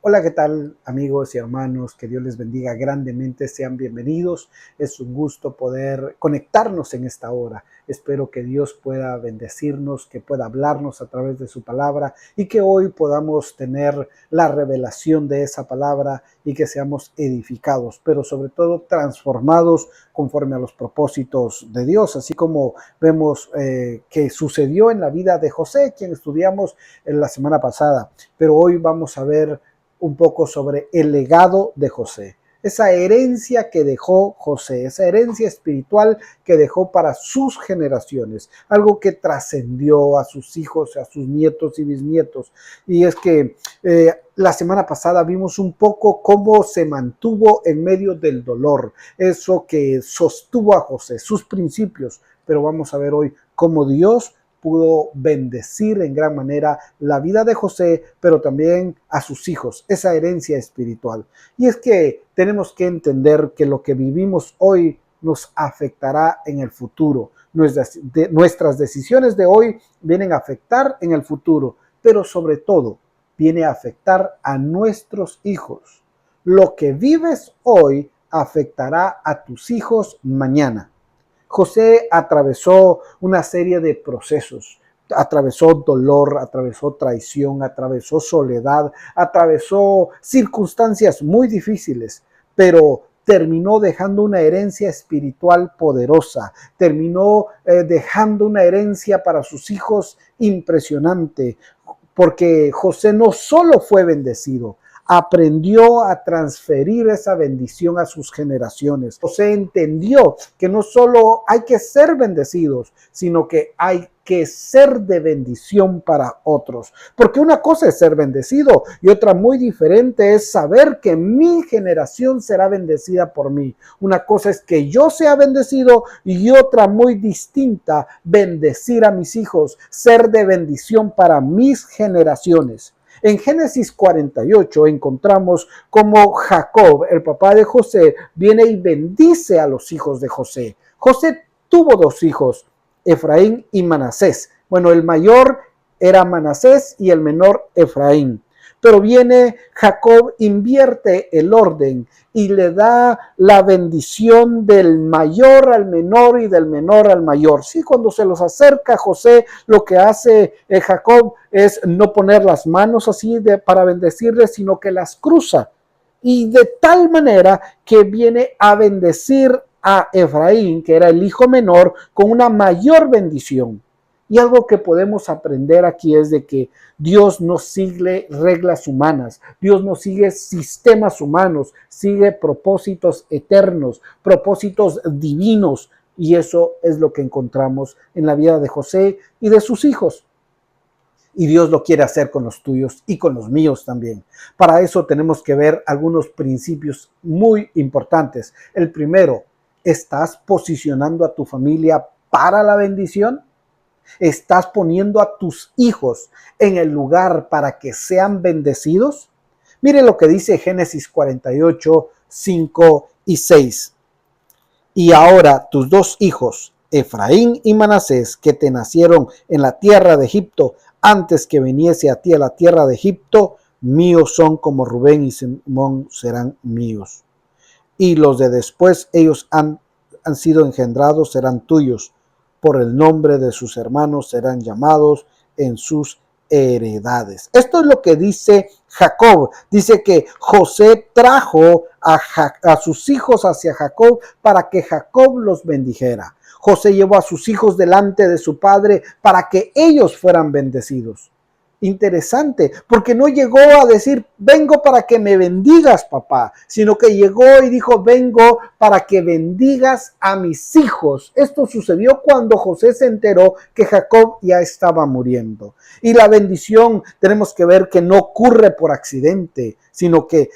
Hola, ¿qué tal amigos y hermanos? Que Dios les bendiga grandemente, sean bienvenidos. Es un gusto poder conectarnos en esta hora. Espero que Dios pueda bendecirnos, que pueda hablarnos a través de su palabra y que hoy podamos tener la revelación de esa palabra y que seamos edificados, pero sobre todo transformados conforme a los propósitos de Dios, así como vemos que sucedió en la vida de José, quien estudiamos en la semana pasada, pero hoy vamos a ver un poco sobre el legado de José, esa herencia que dejó José, esa herencia espiritual que dejó para sus generaciones, algo que trascendió a sus hijos, a sus nietos y bisnietos. Y es que la semana pasada vimos un poco cómo se mantuvo en medio del dolor, eso que sostuvo a José, sus principios, pero vamos a ver hoy cómo Dios pudo bendecir en gran manera la vida de José, pero también a sus hijos, esa herencia espiritual. Y es que tenemos que entender que lo que vivimos hoy nos afectará en el futuro. Nuestras decisiones de hoy vienen a afectar en el futuro, pero sobre todo viene a afectar a nuestros hijos. Lo que vives hoy afectará a tus hijos mañana. José atravesó una serie de procesos, atravesó dolor, atravesó traición, atravesó soledad, atravesó circunstancias muy difíciles, pero terminó dejando una herencia espiritual poderosa, terminó dejando una herencia para sus hijos impresionante, porque José no solo fue bendecido, aprendió a transferir esa bendición a sus generaciones. José entendió que no solo hay que ser bendecidos, sino que hay que ser de bendición para otros. Porque una cosa es ser bendecido y otra muy diferente es saber que mi generación será bendecida por mí. Una cosa es que yo sea bendecido y otra muy distinta, bendecir a mis hijos, ser de bendición para mis generaciones. En Génesis 48 encontramos cómo Jacob, el papá de José, viene y bendice a los hijos de José. José tuvo dos hijos, Efraín y Manasés. Bueno, el mayor era Manasés y el menor Efraín. Pero viene Jacob, invierte el orden y le da la bendición del mayor al menor y del menor al mayor. Sí, cuando se los acerca José, lo que hace Jacob es no poner las manos así para bendecirles, sino que las cruza. Y de tal manera que viene a bendecir a Efraín, que era el hijo menor, con una mayor bendición. Y algo que podemos aprender aquí es de que Dios no sigue reglas humanas, Dios no sigue sistemas humanos, sigue propósitos eternos, propósitos divinos. Y eso es lo que encontramos en la vida de José y de sus hijos. Y Dios lo quiere hacer con los tuyos y con los míos también. Para eso tenemos que ver algunos principios muy importantes. El primero, ¿estás posicionando a tu familia para la bendición? ¿Estás poniendo a tus hijos en el lugar para que sean bendecidos? Mire lo que dice Génesis 48, 5 y 6. Y ahora tus dos hijos, Efraín y Manasés, que te nacieron en la tierra de Egipto, antes que viniese a ti a la tierra de Egipto, míos son, como Rubén y Simón serán míos. Y los de después ellos han sido engendrados, serán tuyos. Por el nombre de sus hermanos serán llamados en sus heredades. Esto es lo que dice Jacob. Dice que José trajo a sus hijos hacia Jacob para que Jacob los bendijera. José llevó a sus hijos delante de su padre para que ellos fueran bendecidos. Interesante, porque no llegó a decir, vengo para que me bendigas, papá, sino que llegó y dijo, vengo para que bendigas a mis hijos. Esto sucedió cuando José se enteró que Jacob ya estaba muriendo. Y la bendición tenemos que ver que no ocurre por accidente, sino que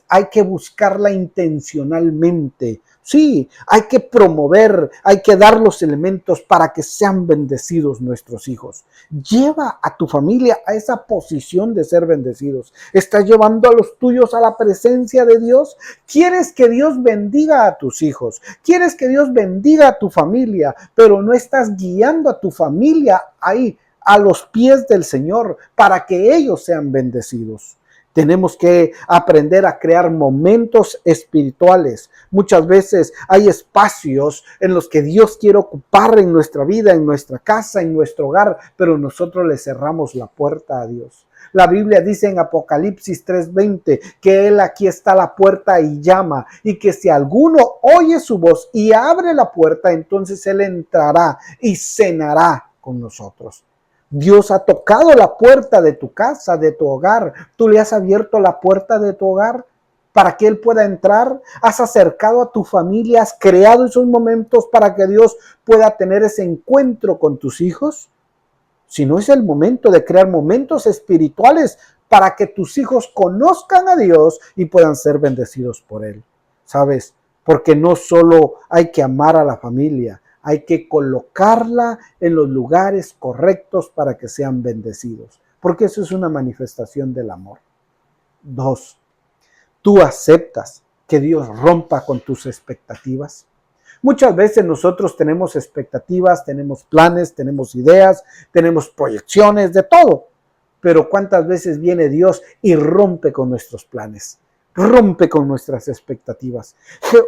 hay que buscarla intencionalmente. Sí, hay que promover, hay que dar los elementos para que sean bendecidos nuestros hijos. Lleva a tu familia a esa posición de ser bendecidos. ¿Estás llevando a los tuyos a la presencia de Dios? ¿Quieres que Dios bendiga a tus hijos? ¿Quieres que Dios bendiga a tu familia? Pero no estás guiando a tu familia ahí, a los pies del Señor, para que ellos sean bendecidos. Tenemos que aprender a crear momentos espirituales. Muchas veces hay espacios en los que Dios quiere ocupar en nuestra vida, en nuestra casa, en nuestro hogar, pero nosotros le cerramos la puerta a Dios. La Biblia dice en Apocalipsis 3:20 que Él aquí está a la puerta y llama, y que si alguno oye su voz y abre la puerta, entonces Él entrará y cenará con nosotros. Dios ha tocado la puerta de tu casa, de tu hogar. Tú le has abierto la puerta de tu hogar para que Él pueda entrar. Has acercado a tu familia, has creado esos momentos para que Dios pueda tener ese encuentro con tus hijos. Si no, es el momento de crear momentos espirituales para que tus hijos conozcan a Dios y puedan ser bendecidos por Él. ¿Sabes? Porque no solo hay que amar a la familia, hay que colocarla en los lugares correctos para que sean bendecidos, porque eso es una manifestación del amor. 2. ¿Tú aceptas que Dios rompa con tus expectativas? Muchas veces nosotros tenemos expectativas, tenemos planes, tenemos ideas, tenemos proyecciones, de todo. Pero ¿cuántas veces viene Dios y rompe con nuestros planes? Rompe con nuestras expectativas.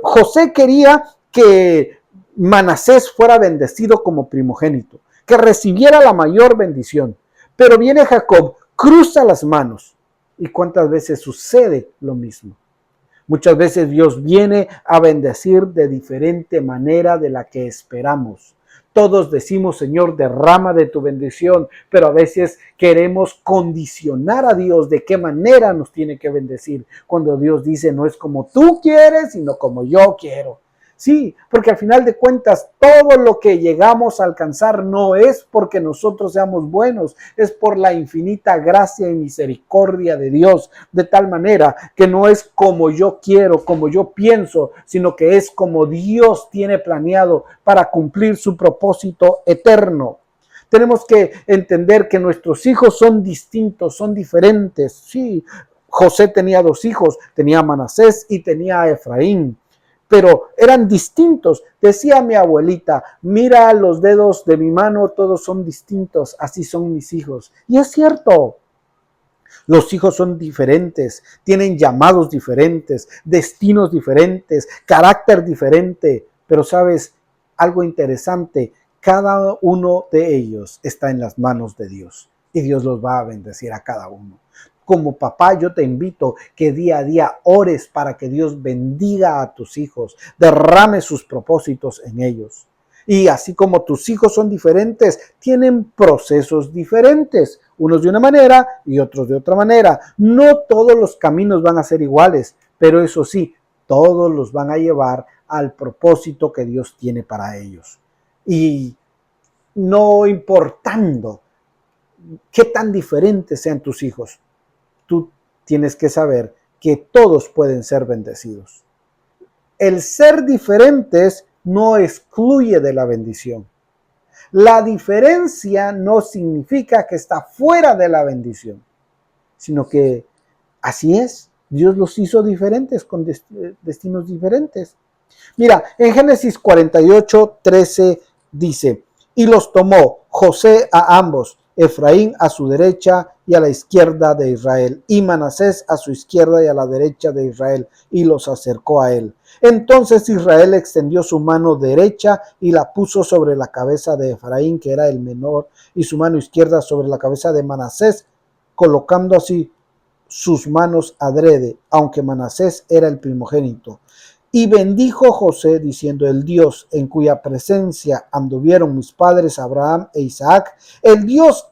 José quería que Manasés fuera bendecido como primogénito, que recibiera la mayor bendición. Pero viene Jacob, cruza las manos. ¿Y cuántas veces sucede lo mismo? Muchas veces Dios viene a bendecir de diferente manera de la que esperamos. Todos decimos, Señor, derrama de tu bendición, pero a veces queremos condicionar a Dios de qué manera nos tiene que bendecir. Cuando Dios dice, no es como tú quieres, sino como yo quiero. Sí, porque al final de cuentas todo lo que llegamos a alcanzar no es porque nosotros seamos buenos, es por la infinita gracia y misericordia de Dios, de tal manera que no es como yo quiero, como yo pienso, sino que es como Dios tiene planeado para cumplir su propósito eterno. Tenemos que entender que nuestros hijos son distintos, son diferentes. Sí, José tenía 2 hijos, tenía a Manasés y tenía a Efraín, pero eran distintos. Decía mi abuelita, mira los dedos de mi mano, todos son distintos, así son mis hijos. Y es cierto, los hijos son diferentes, tienen llamados diferentes, destinos diferentes, carácter diferente, pero sabes, algo interesante, cada uno de ellos está en las manos de Dios y Dios los va a bendecir a cada uno. Como papá, yo te invito que día a día ores para que Dios bendiga a tus hijos, derrame sus propósitos en ellos. Y así como tus hijos son diferentes, tienen procesos diferentes, unos de una manera y otros de otra manera. No todos los caminos van a ser iguales, pero eso sí, todos los van a llevar al propósito que Dios tiene para ellos. Y no importando qué tan diferentes sean tus hijos, tú tienes que saber que todos pueden ser bendecidos. El ser diferentes no excluye de la bendición. La diferencia no significa que está fuera de la bendición, sino que así es. Dios los hizo diferentes, con destinos diferentes. Mira, en Génesis 48:13 dice, y los tomó José a ambos, Efraín a su derecha y a la izquierda de Israel, y Manasés a su izquierda y a la derecha de Israel, y los acercó a él. Entonces Israel extendió su mano derecha y la puso sobre la cabeza de Efraín, que era el menor, y su mano izquierda sobre la cabeza de Manasés, colocando así sus manos adrede, aunque Manasés era el primogénito. Y bendijo José diciendo, el Dios en cuya presencia anduvieron mis padres Abraham e Isaac, el Dios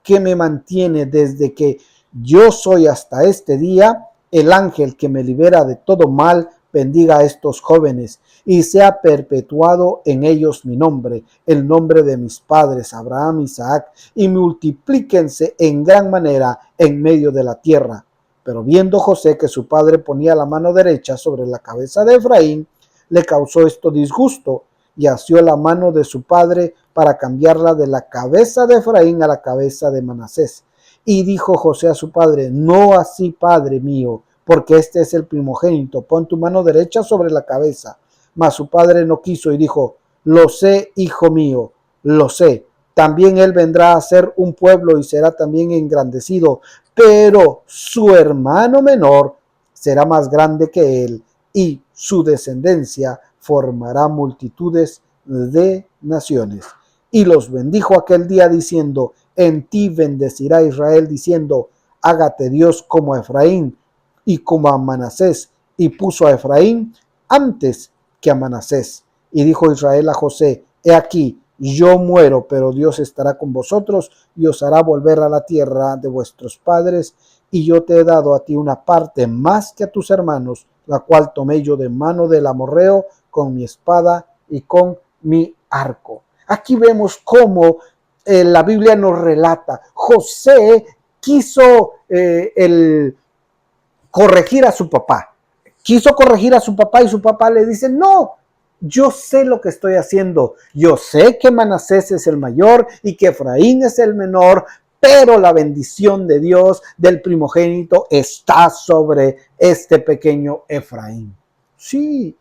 que me mantiene desde que yo soy hasta este día, el ángel que me libera de todo mal, bendiga a estos jóvenes y sea perpetuado en ellos mi nombre, el nombre de mis padres Abraham e Isaac, y multiplíquense en gran manera en medio de la tierra. Pero viendo José que su padre ponía la mano derecha sobre la cabeza de Efraín, le causó esto disgusto y asió la mano de su padre para cambiarla de la cabeza de Efraín a la cabeza de Manasés. Y dijo José a su padre, no así, padre mío, porque este es el primogénito, pon tu mano derecha sobre la cabeza. Mas su padre no quiso y dijo, lo sé, hijo mío, lo sé. También él vendrá a ser un pueblo y será también engrandecido, pero su hermano menor será más grande que él, y su descendencia formará multitudes de naciones. Y los bendijo aquel día diciendo: en ti bendecirá Israel, diciendo: hágate Dios como a Efraín y como a Manasés. Y puso a Efraín antes que a Manasés. Y dijo Israel a José: he aquí, yo muero, pero Dios estará con vosotros y os hará volver a la tierra de vuestros padres, y yo te he dado a ti una parte más que a tus hermanos, la cual tomé yo de mano del amorreo con mi espada y con mi arco. Aquí vemos cómo la Biblia nos relata, José quiso corregir a su papá. Quiso corregir a su papá y su papá le dice: no, yo sé lo que estoy haciendo. Yo sé que Manasés es el mayor y que Efraín es el menor, pero la bendición de Dios del primogénito está sobre este pequeño Efraín. Sí,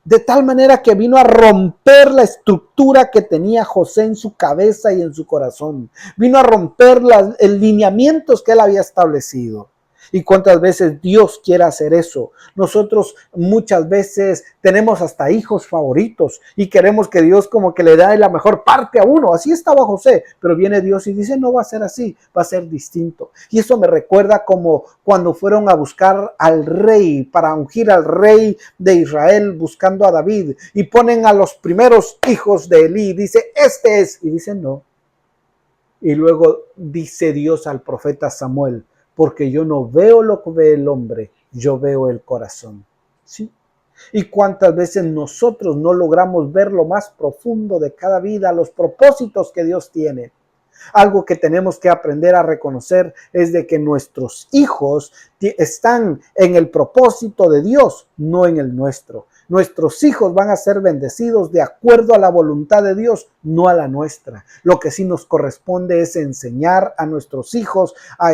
de tal manera que vino a romper la estructura que tenía José en su cabeza y en su corazón. Vino a romper los lineamientos que él había establecido. ¿Y cuántas veces Dios quiere hacer eso? Nosotros muchas veces tenemos hasta hijos favoritos y queremos que Dios como que le dé la mejor parte a uno. Así estaba José, pero viene Dios y dice: no va a ser así, va a ser distinto. Y eso me recuerda como cuando fueron a buscar al rey, para ungir al rey de Israel, buscando a David, y ponen a los primeros hijos de Elí, dice: este es, y dice: no. Y luego dice Dios al profeta Samuel: porque yo no veo lo que ve el hombre, yo veo el corazón. ¿Sí? Y cuántas veces nosotros no logramos ver lo más profundo de cada vida, los propósitos que Dios tiene. Algo que tenemos que aprender a reconocer es de que nuestros hijos están en el propósito de Dios, no en el nuestro. Nuestros hijos van a ser bendecidos de acuerdo a la voluntad de Dios, no a la nuestra. Lo que sí nos corresponde es enseñar a nuestros hijos a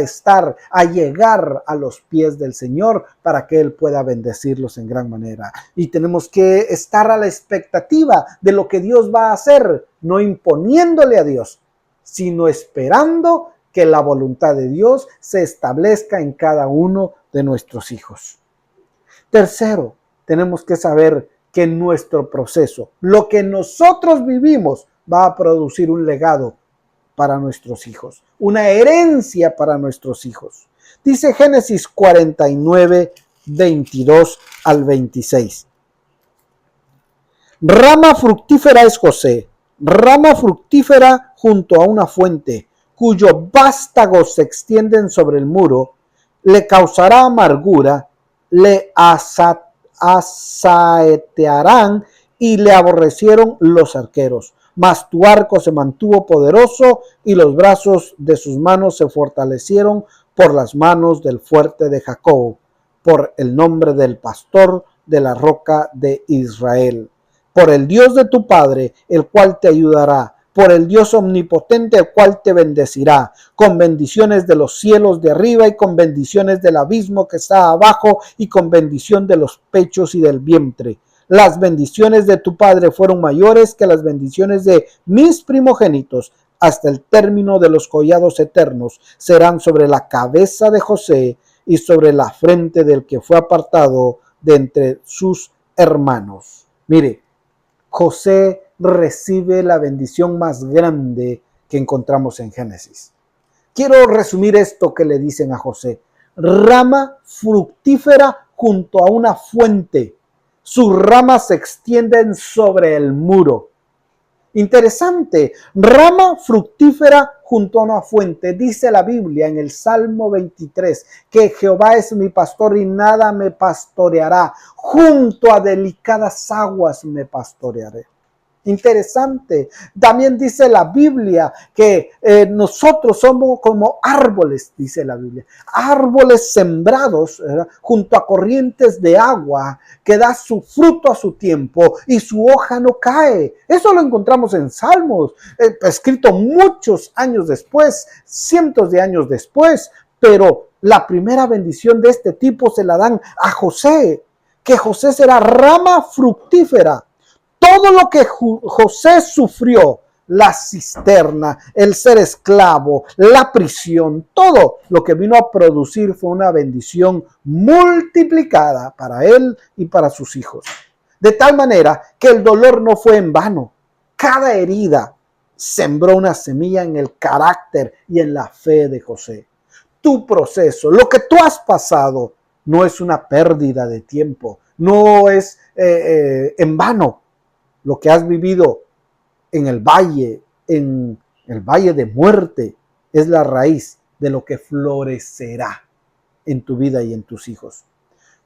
llegar a los pies del Señor para que Él pueda bendecirlos en gran manera. Y tenemos que estar a la expectativa de lo que Dios va a hacer, no imponiéndole a Dios, sino esperando que la voluntad de Dios se establezca en cada uno de nuestros hijos. Tercero, tenemos que saber que nuestro proceso, lo que nosotros vivimos, va a producir un legado para nuestros hijos, una herencia para nuestros hijos. Dice Génesis 49, 22 al 26. Rama fructífera es José, rama fructífera junto a una fuente, cuyos vástagos se extienden sobre el muro, le causará amargura, le asaetearán y le aborrecieron los arqueros. Mas tu arco se mantuvo poderoso y los brazos de sus manos se fortalecieron por las manos del fuerte de Jacob, por el nombre del pastor de la roca de Israel. Por el Dios de tu Padre, el cual te ayudará, por el Dios omnipotente, el cual te bendecirá, con bendiciones de los cielos de arriba y con bendiciones del abismo que está abajo y con bendición de los pechos y del vientre. Las bendiciones de tu Padre fueron mayores que las bendiciones de mis primogénitos, hasta el término de los collados eternos. Serán sobre la cabeza de José y sobre la frente del que fue apartado de entre sus hermanos. Mire, José recibe la bendición más grande que encontramos en Génesis. Quiero resumir esto que le dicen a José: rama fructífera junto a una fuente. Sus ramas se extienden sobre el muro. Interesante, rama fructífera junto a una fuente. Dice la Biblia en el Salmo 23 que Jehová es mi pastor y nada me pastoreará. Junto a delicadas aguas me pastorearé. Interesante. También dice la Biblia que nosotros somos como árboles, dice la Biblia, árboles sembrados junto a corrientes de agua, que da su fruto a su tiempo y su hoja no cae. Eso lo encontramos en Salmos, escrito muchos años después, cientos de años después, pero la primera bendición de este tipo se la dan a José, que José será rama fructífera. Todo lo que José sufrió, la cisterna, el ser esclavo, la prisión, todo lo que vino a producir fue una bendición multiplicada para él y para sus hijos. De tal manera que el dolor no fue en vano. Cada herida sembró una semilla en el carácter y en la fe de José. Tu proceso, lo que tú has pasado, no es una pérdida de tiempo, no es en vano. Lo que has vivido en el valle de muerte, es la raíz de lo que florecerá en tu vida y en tus hijos.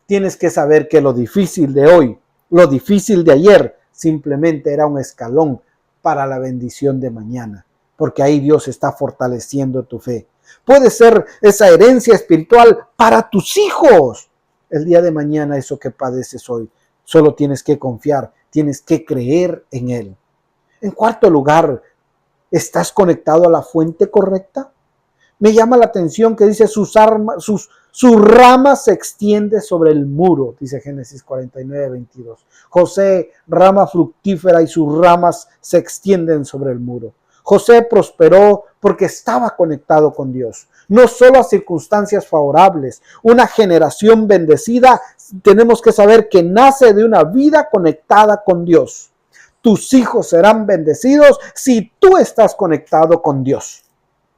Tienes que saber que lo difícil de hoy, lo difícil de ayer, simplemente era un escalón para la bendición de mañana, porque ahí Dios está fortaleciendo tu fe. Puede ser esa herencia espiritual para tus hijos. El día de mañana, eso que padeces hoy, solo tienes que confiar, tienes que creer en Él. En cuarto lugar, ¿estás conectado a la fuente correcta? Me llama la atención que dice su rama se extiende sobre el muro, dice Génesis 49, 22. José, rama fructífera, y sus ramas se extienden sobre el muro. José prosperó porque estaba conectado con Dios, no solo a circunstancias favorables. Una generación bendecida, tenemos que saber que nace de una vida conectada con Dios. Tus hijos serán bendecidos si tú estás conectado con Dios.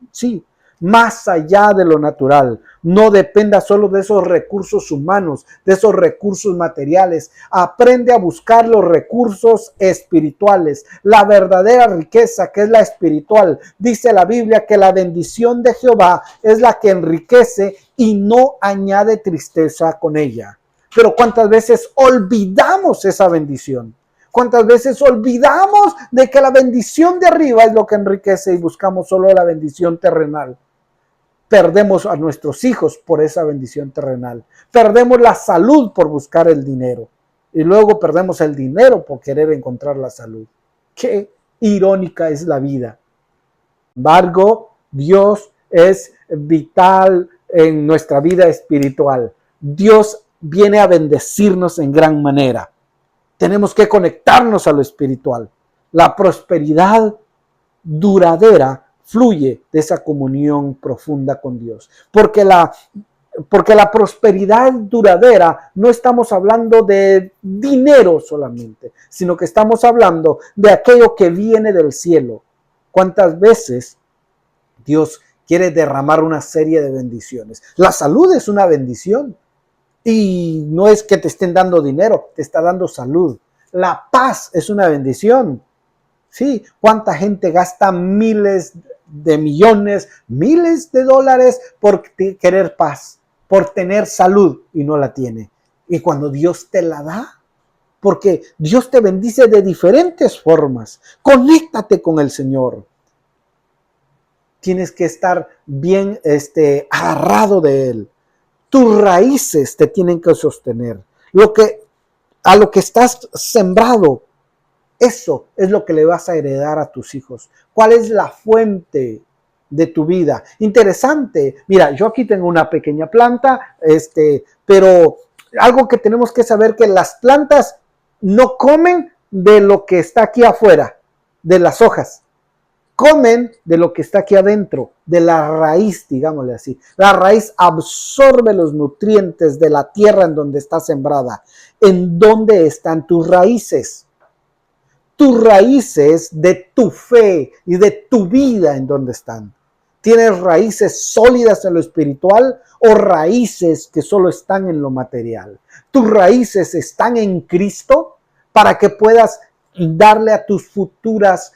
Sí, más allá de lo natural. No dependa solo de esos recursos humanos, de esos recursos materiales. Aprende a buscar los recursos espirituales, la verdadera riqueza que es la espiritual. Dice la Biblia que la bendición de Jehová es la que enriquece y no añade tristeza con ella. Pero ¿cuántas veces olvidamos esa bendición? ¿Cuántas veces olvidamos de que la bendición de arriba es lo que enriquece y buscamos solo la bendición terrenal? Perdemos a nuestros hijos por esa bendición terrenal. Perdemos la salud por buscar el dinero. Y luego perdemos el dinero por querer encontrar la salud. Qué irónica es la vida. Sin embargo, Dios es vital en nuestra vida espiritual. Dios viene a bendecirnos en gran manera. Tenemos que conectarnos a lo espiritual. La prosperidad duradera fluye de esa comunión profunda con Dios. Porque la prosperidad duradera no estamos hablando de dinero solamente, sino que estamos hablando de aquello que viene del cielo. ¿Cuántas veces Dios quiere derramar una serie de bendiciones? La salud es una bendición. Y no es que te estén dando dinero, te está dando salud. La paz es una bendición. Sí, ¿cuánta gente gasta miles de millones, miles de dólares por querer paz, por tener salud y no la tiene? Y cuando Dios te la da, porque Dios te bendice de diferentes formas. Conéctate con el Señor. Tienes que estar bien agarrado de Él. Tus raíces te tienen que sostener. A lo que estás sembrado, eso es lo que le vas a heredar a tus hijos. ¿Cuál es la fuente de tu vida? Interesante. Mira, yo aquí tengo una pequeña planta, pero algo que tenemos que saber, que las plantas no comen de lo que está aquí afuera, de las hojas. Comen de lo que está aquí adentro, de la raíz, digámosle así. La raíz absorbe los nutrientes de la tierra en donde está sembrada. ¿En dónde están tus raíces? Tus raíces de tu fe y de tu vida, ¿en dónde están? ¿Tienes raíces sólidas en lo espiritual o raíces que solo están en lo material? ¿Tus raíces están en Cristo para que puedas darle a tus futuras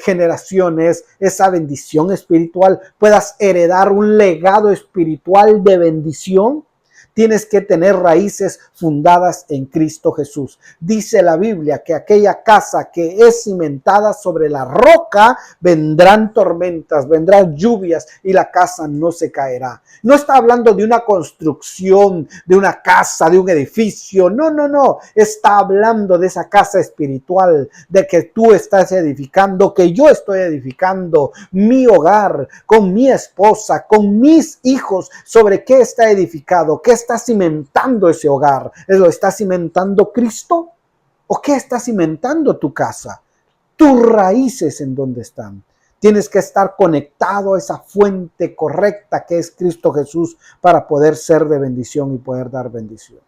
generaciones esa bendición espiritual, puedas heredar un legado espiritual de bendición? Tienes que tener raíces fundadas en Cristo Jesús. Dice la Biblia que aquella casa que es cimentada sobre la roca, vendrán tormentas, vendrán lluvias y la casa no se caerá. No está hablando de una construcción, de una casa, de un edificio. No. Está hablando de esa casa espiritual, de que tú estás edificando, que yo estoy edificando mi hogar con mi esposa, con mis hijos. ¿Sobre qué está edificado? ¿Qué está cimentando ese hogar? ¿Lo está cimentando Cristo? ¿O qué está cimentando tu casa? tus raíces en dónde están. Tienes que estar conectado a esa fuente correcta que es Cristo Jesús para poder ser de bendición y poder dar bendición.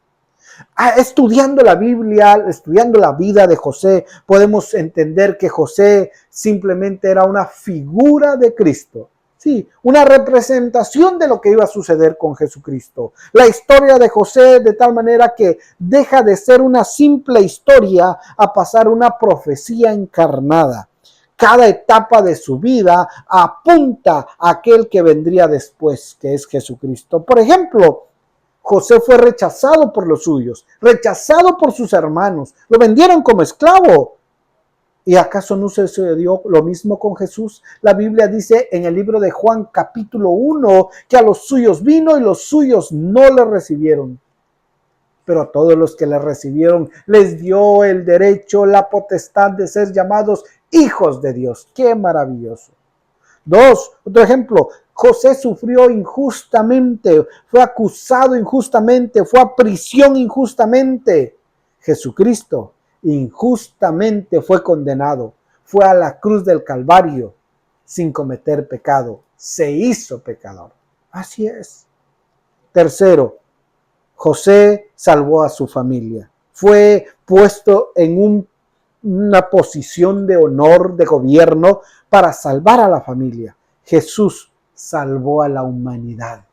Estudiando la Biblia, estudiando la vida de José, podemos entender que José simplemente era una figura de Cristo. Sí, una representación de lo que iba a suceder con Jesucristo. La historia de José de tal manera que deja de ser una simple historia a pasar una profecía encarnada. Cada etapa de su vida apunta a aquel que vendría después, que es Jesucristo. Por ejemplo, José fue rechazado por los suyos, rechazado por sus hermanos, lo vendieron como esclavo. ¿Y acaso no sucedió lo mismo con Jesús? La Biblia dice en el libro de Juan capítulo 1 que a los suyos vino y los suyos no le recibieron. Pero a todos los que le recibieron les dio el derecho, la potestad de ser llamados hijos de Dios. ¡Qué maravilloso! Otro ejemplo, José sufrió injustamente, fue acusado injustamente, fue a prisión injustamente. Jesucristo injustamente fue condenado, fue a la cruz del Calvario sin cometer pecado, se hizo pecador. Así es. Tercero, José salvó a su familia, fue puesto en una posición de honor, de gobierno, para salvar a la familia. Jesús salvó a la humanidad.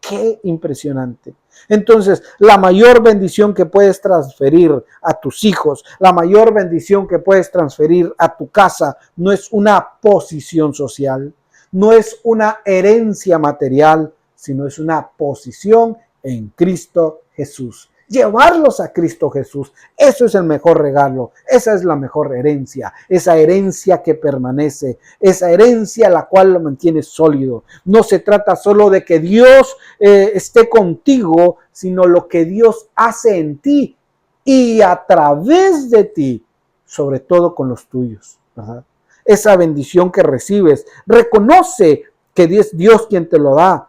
¡Qué impresionante! Entonces, la mayor bendición que puedes transferir a tus hijos, la mayor bendición que puedes transferir a tu casa, no es una posición social, no es una herencia material, sino es una posición en Cristo Jesús. Llevarlos a Cristo Jesús, eso es el mejor regalo, esa es la mejor herencia, esa herencia que permanece, esa herencia la cual lo mantiene sólido. No se trata solo de que Dios esté contigo, sino lo que Dios hace en ti y a través de ti, sobre todo con los tuyos, ¿verdad? Esa bendición que recibes, reconoce que es Dios quien te lo da,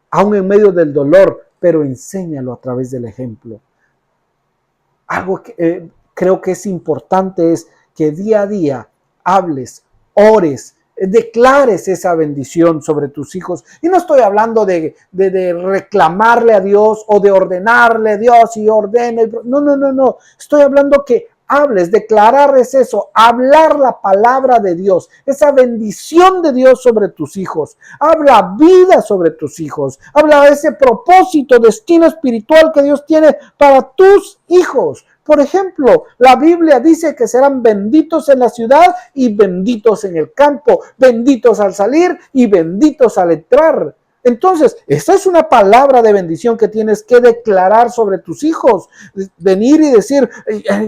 aún en medio del dolor, pero enséñalo a través del ejemplo. Algo que creo que es importante es que día a día hables, ores, declares esa bendición sobre tus hijos. Y no estoy hablando de reclamarle a Dios o de ordenarle a Dios y ordene. No. Estoy hablando que hables, declarar es eso, hablar la palabra de Dios, esa bendición de Dios sobre tus hijos. Habla vida sobre tus hijos, habla ese propósito, destino espiritual que Dios tiene para tus hijos. Por ejemplo, la Biblia dice que serán benditos en la ciudad y benditos en el campo, benditos al salir y benditos al entrar. Entonces, esa es una palabra de bendición que tienes que declarar sobre tus hijos. Venir y decir,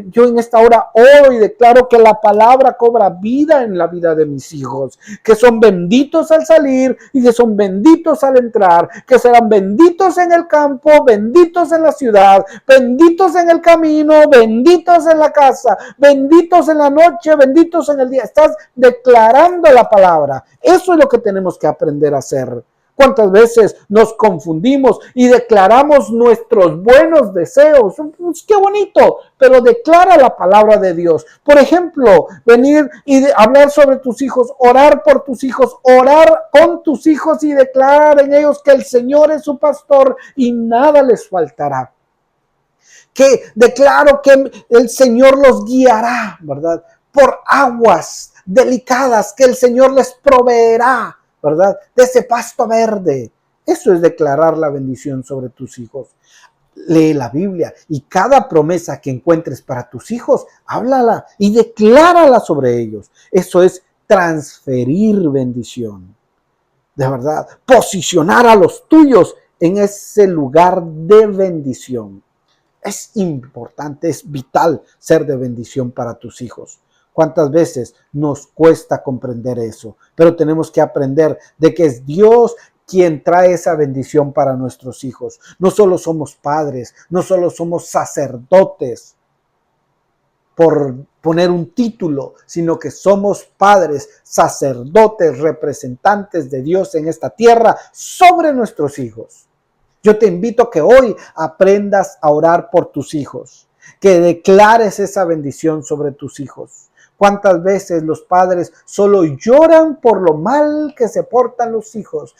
yo en esta hora oro y declaro que la palabra cobra vida en la vida de mis hijos, que son benditos al salir y que son benditos al entrar, que serán benditos en el campo, benditos en la ciudad, benditos en el camino, benditos en la casa, benditos en la noche, benditos en el día. Estás declarando la palabra. Eso es lo que tenemos que aprender a hacer. ¿Cuántas veces nos confundimos y declaramos nuestros buenos deseos? Pues qué bonito, pero declara la palabra de Dios. Por ejemplo, venir y hablar sobre tus hijos, orar por tus hijos, orar con tus hijos y declarar en ellos que el Señor es su pastor y nada les faltará. Que declaro que el Señor los guiará, ¿verdad? Por aguas delicadas, que el Señor les proveerá, ¿verdad? De ese pasto verde. Eso es declarar la bendición sobre tus hijos. Lee la Biblia y cada promesa que encuentres para tus hijos, háblala y declárala sobre ellos. Eso es transferir bendición. De verdad, posicionar a los tuyos en ese lugar de bendición. Es importante, es vital ser de bendición para tus hijos. ¿Cuántas veces nos cuesta comprender eso? Pero tenemos que aprender de que es Dios quien trae esa bendición para nuestros hijos. No solo somos padres, no solo somos sacerdotes por poner un título, sino que somos padres, sacerdotes, representantes de Dios en esta tierra sobre nuestros hijos. Yo te invito a que hoy aprendas a orar por tus hijos, que declares esa bendición sobre tus hijos. ¿Cuántas veces los padres solo lloran por lo mal que se portan los hijos?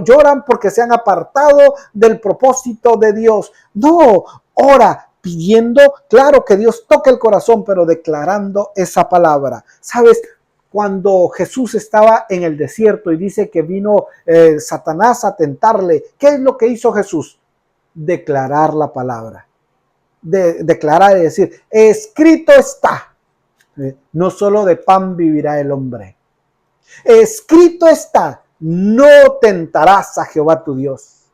Lloran porque se han apartado del propósito de Dios. No, ora pidiendo, claro que Dios toque el corazón, pero declarando esa palabra. ¿Sabes? Cuando Jesús estaba en el desierto y dice que vino Satanás a tentarle, ¿qué es lo que hizo Jesús? Declarar la palabra. Declarar y decir, escrito está. No solo de pan vivirá el hombre. Escrito está, no tentarás a Jehová tu Dios.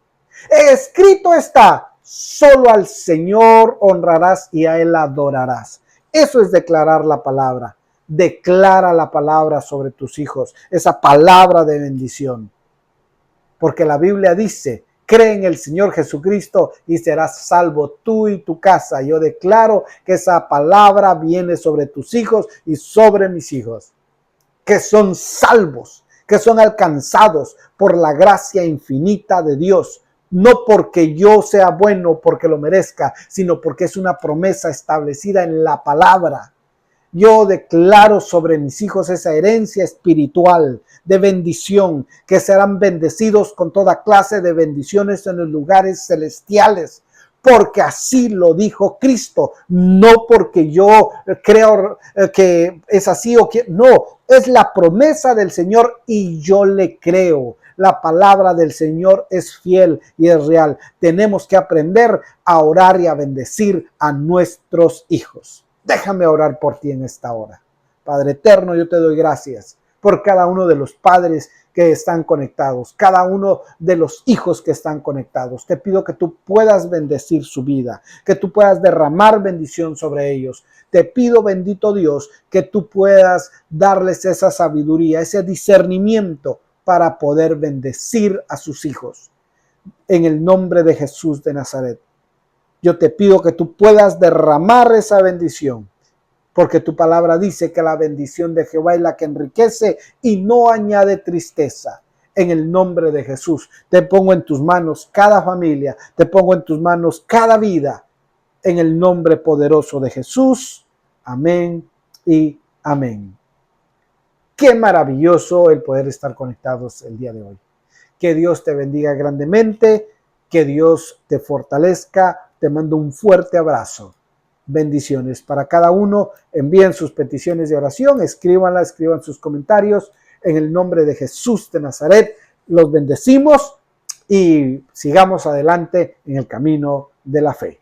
Escrito está, solo al Señor honrarás y a Él adorarás. Eso es declarar la palabra. Declara la palabra sobre tus hijos, esa palabra de bendición. Porque la Biblia dice, cree en el Señor Jesucristo y serás salvo tú y tu casa. Yo declaro que esa palabra viene sobre tus hijos y sobre mis hijos, que son salvos, que son alcanzados por la gracia infinita de Dios. No porque yo sea bueno, porque lo merezca, sino porque es una promesa establecida en la palabra. Yo declaro sobre mis hijos esa herencia espiritual de bendición, que serán bendecidos con toda clase de bendiciones en los lugares celestiales, porque así lo dijo Cristo, no porque yo creo que es así o que no, es la promesa del Señor y yo le creo. La palabra del Señor es fiel y es real. Tenemos que aprender a orar y a bendecir a nuestros hijos. Déjame orar por ti en esta hora. Padre eterno, yo te doy gracias por cada uno de los padres que están conectados, cada uno de los hijos que están conectados. Te pido que tú puedas bendecir su vida, que tú puedas derramar bendición sobre ellos. Te pido, bendito Dios, que tú puedas darles esa sabiduría, ese discernimiento para poder bendecir a sus hijos. En el nombre de Jesús de Nazaret. Yo te pido que tú puedas derramar esa bendición, porque tu palabra dice que la bendición de Jehová es la que enriquece y no añade tristeza. En el nombre de Jesús, te pongo en tus manos cada familia, te pongo en tus manos cada vida, en el nombre poderoso de Jesús. Amén y amén. Qué maravilloso el poder estar conectados el día de hoy. Que Dios te bendiga grandemente, que Dios te fortalezca. Te mando un fuerte abrazo. Bendiciones para cada uno. Envíen sus peticiones de oración, escríbanlas, escriban sus comentarios. En el nombre de Jesús de Nazaret, los bendecimos y sigamos adelante en el camino de la fe.